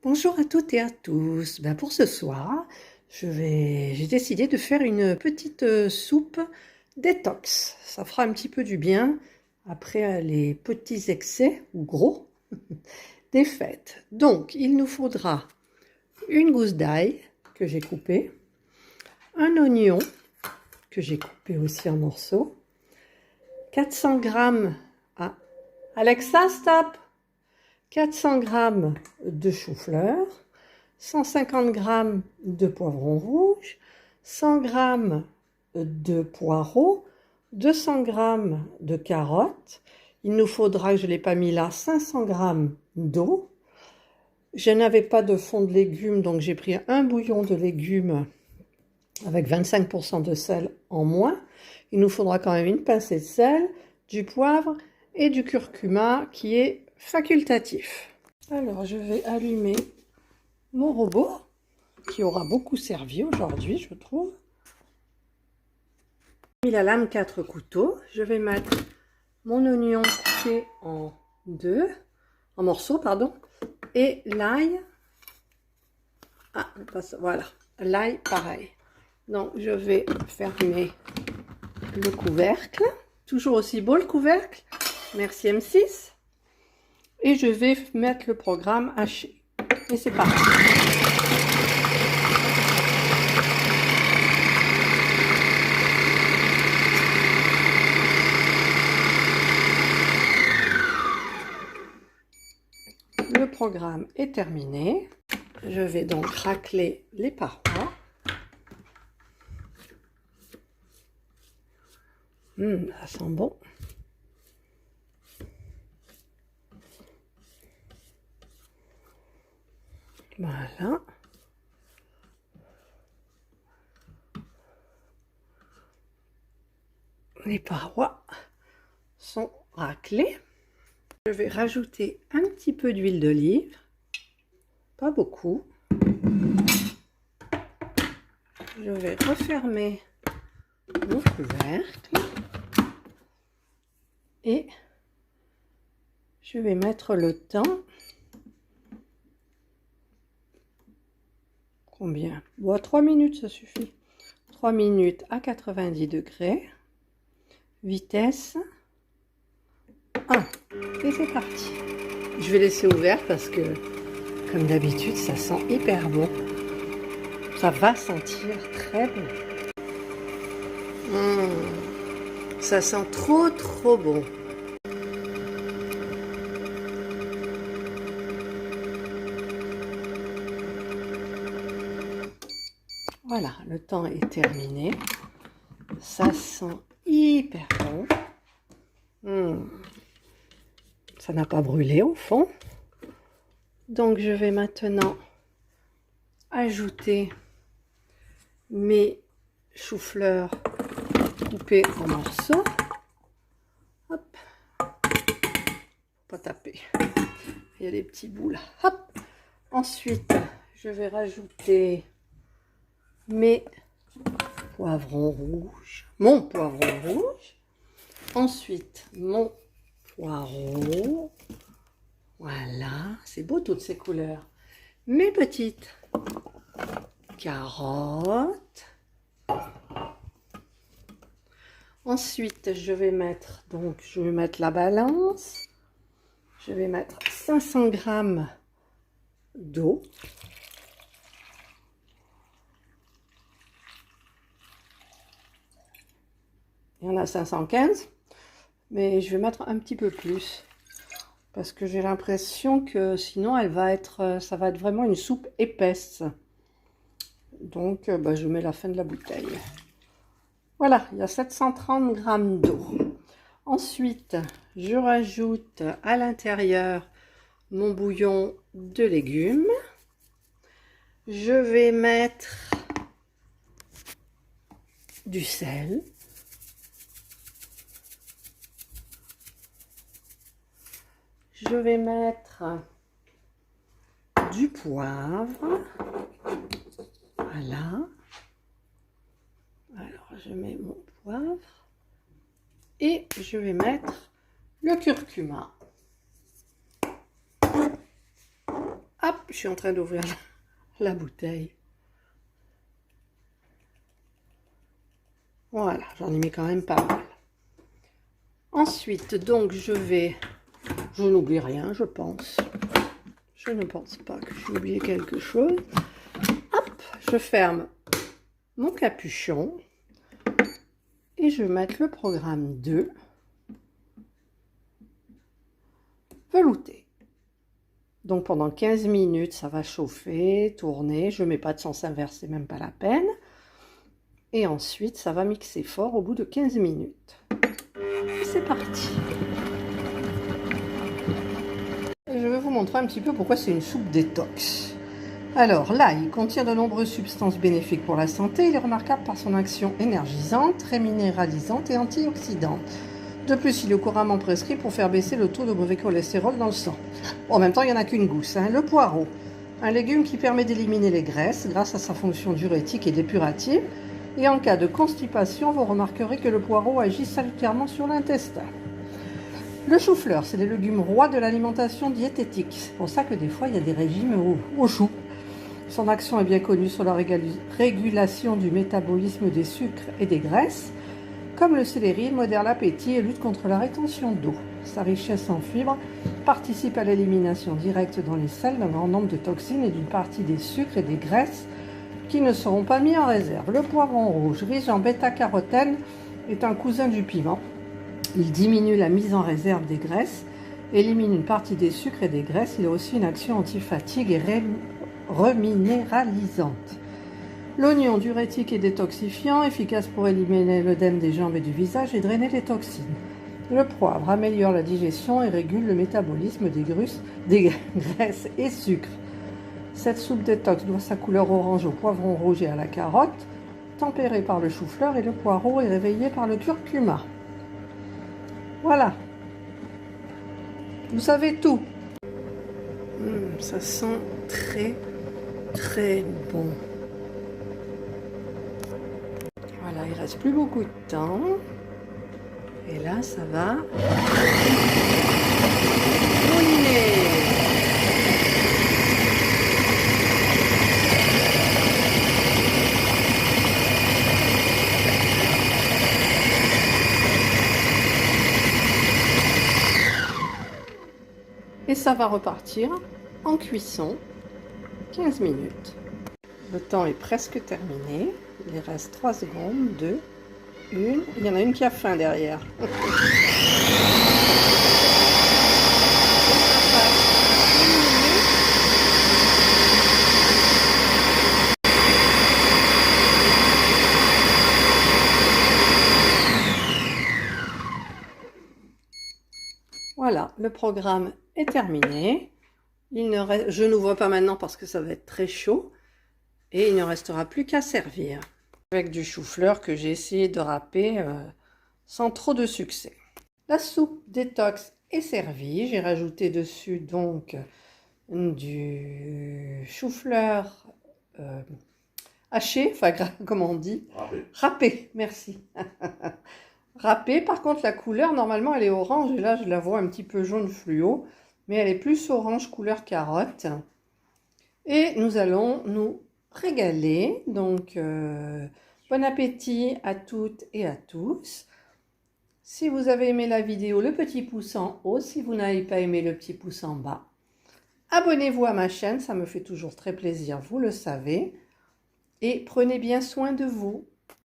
Bonjour à toutes et à tous. Pour ce soir, j'ai décidé de faire une petite soupe détox. Ça fera un petit peu du bien après les petits excès ou gros des fêtes. Donc, il nous faudra une gousse d'ail que j'ai coupée, un oignon que j'ai coupé aussi en morceaux, 400 g. Ah, Alexa, stop! 400 g de chou-fleur, 150 g de poivrons rouges, 100 g de poireaux, 200 g de carottes. Il nous faudra, je ne l'ai pas mis là, 500 g d'eau. Je n'avais pas de fond de légumes, donc j'ai pris un bouillon de légumes avec 25% de sel en moins. Il nous faudra quand même une pincée de sel, du poivre et du curcuma qui est facultatif. Alors je vais allumer mon robot qui aura beaucoup servi aujourd'hui, je trouve. J'ai mis la lame 4 couteaux. Je vais mettre mon oignon coupé en morceaux, pardon, et l'ail. Voilà, l'ail pareil. Donc je vais fermer le couvercle. Toujours aussi beau le couvercle. Merci M6. Et je vais mettre le programme haché. Et c'est parti. Le programme est terminé. Je vais donc racler les parois. Ça sent bon. Voilà. Les parois sont raclées. Je vais rajouter un petit peu d'huile d'olive, pas beaucoup. Je vais refermer mon couvercle et je vais mettre le temps. Combien? Bon, 3 minutes, ça suffit. 3 minutes à 90 degrés. Vitesse 1. Et c'est parti. Je vais laisser ouvert parce que, comme d'habitude, ça sent hyper bon. Ça va sentir très bon. Ça sent trop bon. Voilà, le temps est terminé. Ça sent hyper bon. Ça n'a pas brûlé au fond. Donc je vais maintenant ajouter mes choux-fleurs coupés en morceaux. Hop. Pas taper. Il y a des petits bouts là. Hop. Ensuite, je vais rajouter mes poivrons rouges. Mon poivron rouge. Ensuite, mon poireau. Voilà. C'est beau toutes ces couleurs. Mes petites carottes. Ensuite, je vais mettre la balance. Je vais mettre 500 g d'eau. Il y en a 515, mais je vais mettre un petit peu plus parce que j'ai l'impression que sinon ça va être vraiment une soupe épaisse. Donc, je mets la fin de la bouteille. Voilà, il y a 730 g d'eau. Ensuite, je rajoute à l'intérieur mon bouillon de légumes. Je vais mettre du sel. Je vais mettre du poivre. Voilà. Alors, je mets mon poivre. Et je vais mettre le curcuma. Hop, je suis en train d'ouvrir la bouteille. Voilà, j'en ai mis quand même pas mal. Ensuite, donc, je n'oublie rien, je pense. Je ne pense pas que j'ai oublié quelque chose. Hop, je ferme mon capuchon et je vais mettre le programme 2, velouté. Donc pendant 15 minutes, ça va chauffer, tourner. Je ne mets pas de sens inverse, c'est même pas la peine. Et ensuite, ça va mixer fort au bout de 15 minutes. C'est parti. Et je vais vous montrer un petit peu pourquoi c'est une soupe détox. Alors, l'ail contient de nombreuses substances bénéfiques pour la santé. Il est remarquable par son action énergisante, réminéralisante et antioxydante. De plus, il est couramment prescrit pour faire baisser le taux de mauvais cholestérol dans le sang. Bon, en même temps, il n'y en a qu'une gousse. Le poireau, un légume qui permet d'éliminer les graisses grâce à sa fonction diurétique et dépurative. Et en cas de constipation, vous remarquerez que le poireau agit salutairement sur l'intestin. Le chou-fleur, c'est les légumes rois de l'alimentation diététique. C'est pour ça que des fois, il y a des régimes au chou. Son action est bien connue sur la régulation du métabolisme des sucres et des graisses. Comme le céleri, il modère l'appétit et lutte contre la rétention d'eau. Sa richesse en fibres participe à l'élimination directe dans les selles d'un grand nombre de toxines et d'une partie des sucres et des graisses qui ne seront pas mis en réserve. Le poivron rouge, riche en bêta-carotène, est un cousin du piment. Il diminue la mise en réserve des graisses, élimine une partie des sucres et des graisses. Il a aussi une action anti-fatigue et reminéralisante. L'oignon, diurétique et détoxifiant, efficace pour éliminer l'œdème des jambes et du visage et drainer les toxines. Le poivre améliore la digestion et régule le métabolisme des graisses et sucres. Cette soupe détox doit sa couleur orange au poivron rouge et à la carotte, tempérée par le chou-fleur et le poireau et réveillée par le curcuma. Voilà. Vous savez tout. Ça sent très très bon. Voilà, il reste plus beaucoup de temps. Et là, ça va mouliner. Et ça va repartir en cuisson 15 minutes. Le temps est presque terminé. Il reste 3 secondes, 2, 1. Il y en a une qui a faim derrière. Voilà, le programme est terminé. Je n'ouvre pas maintenant parce que ça va être très chaud. Et il ne restera plus qu'à servir. Avec du chou-fleur que j'ai essayé de râper sans trop de succès. La soupe détox est servie. J'ai rajouté dessus donc du chou-fleur haché, enfin comment on dit? Râpé, merci. Râpé, par contre la couleur normalement elle est orange et là je la vois un petit peu jaune fluo, mais elle est plus orange couleur carotte. Et nous allons nous régaler. Donc bon appétit à toutes et à tous. Si vous avez aimé la vidéo, le petit pouce en haut. Si vous n'avez pas aimé, le petit pouce en bas. Abonnez-vous à ma chaîne, ça me fait toujours très plaisir, vous le savez. Et prenez bien soin de vous.